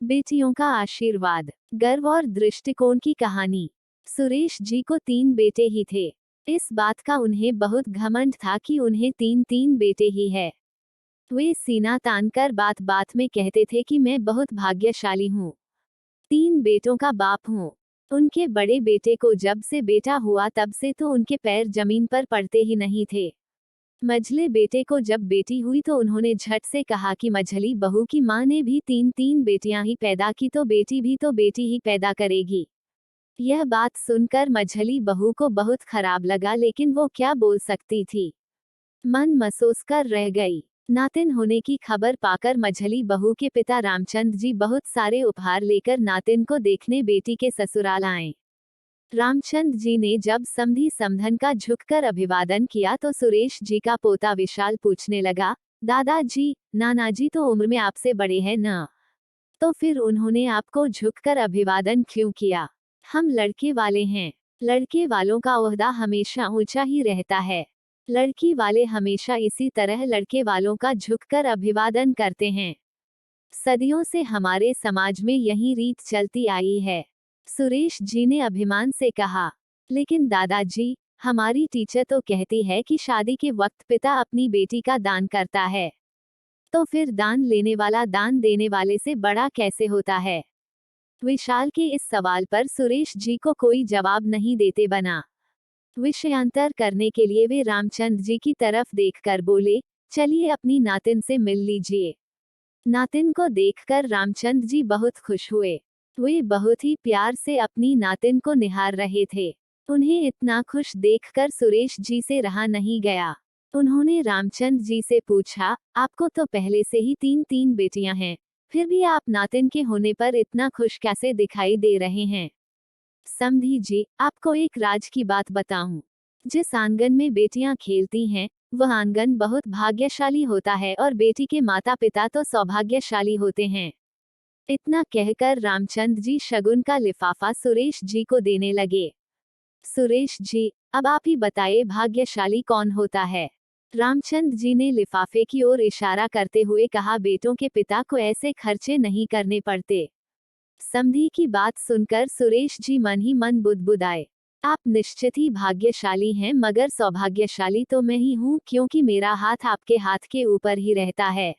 बेटियों का आशीर्वाद, गर्व और दृष्टिकोण की कहानी। सुरेश जी को 3 बेटे ही थे। इस बात का उन्हें बहुत घमंड था कि उन्हें 3 बेटे ही है। वे सीना तानकर बात बात में कहते थे कि मैं बहुत भाग्यशाली हूँ, 3 बेटों का बाप हूँ। उनके बड़े बेटे को जब से बेटा हुआ तब से तो उनके पैर जमीन पर पड़ते ही नहीं थे। मझले बेटे को जब बेटी हुई तो उन्होंने झट से कहा कि मझली बहू की माँ ने भी 3 बेटियां ही पैदा की तो बेटी भी तो बेटी ही पैदा करेगी। यह बात सुनकर मझली बहू को बहुत खराब लगा, लेकिन वो क्या बोल सकती थी। मन मसोस कर रह गई। नातिन होने की खबर पाकर मझली बहू के पिता रामचंद जी बहुत सारे उपहार लेकर नातिन को देखने बेटी के ससुराल आए। रामचंद जी ने जब समधी समधन का झुककर अभिवादन किया तो सुरेश जी का पोता विशाल पूछने लगा, दादाजी, नाना जी तो उम्र में आपसे बड़े हैं न, तो फिर उन्होंने आपको झुककर अभिवादन क्यों किया? हम लड़के वाले हैं। लड़के वालों का ओहदा हमेशा ऊंचा ही रहता है। लड़की वाले हमेशा इसी तरह लड़के वालों का झुककर अभिवादन करते हैं। सदियों से हमारे समाज में यही रीत चलती आई है। सुरेश जी ने अभिमान से कहा, लेकिन दादाजी, हमारी टीचर तो कहती है कि शादी के वक्त पिता अपनी बेटी का दान करता है, तो फिर दान लेने वाला दान देने वाले से बड़ा कैसे होता है? विशाल के इस सवाल पर सुरेश जी को कोई जवाब नहीं देते बना। विषयांतर करने के लिए वे रामचंद जी की तरफ देखकर बोले, चलिए अपनी नातिन से मिल लीजिए। नातिन को देखकर रामचंद जी बहुत खुश हुए। वे बहुत ही प्यार से अपनी नातिन को निहार रहे थे। उन्हें इतना खुश देखकर सुरेश जी से रहा नहीं गया। उन्होंने रामचंद जी से पूछा, आपको तो पहले से ही 3 बेटियां हैं, फिर भी आप नातिन के होने पर इतना खुश कैसे दिखाई दे रहे हैं? समधी जी, आपको एक राज की बात बताऊं। जिस आंगन में बेटियां खेलती हैं, वह आंगन बहुत भाग्यशाली होता है और बेटी के माता पिता तो सौभाग्यशाली होते हैं। इतना कहकर रामचंद जी शगुन का लिफाफा सुरेश जी को देने लगे। सुरेश जी, अब आप ही बताइए भाग्यशाली कौन होता है? रामचंद जी ने लिफाफे की ओर इशारा करते हुए कहा, बेटों के पिता को ऐसे खर्चे नहीं करने पड़ते। समधी की बात सुनकर सुरेश जी मन ही मन बुदबुदाए। आप निश्चित ही भाग्यशाली हैं, मगर सौभाग्यशाली तो मैं ही हूँ, क्योंकि मेरा हाथ आपके हाथ के ऊपर ही रहता है।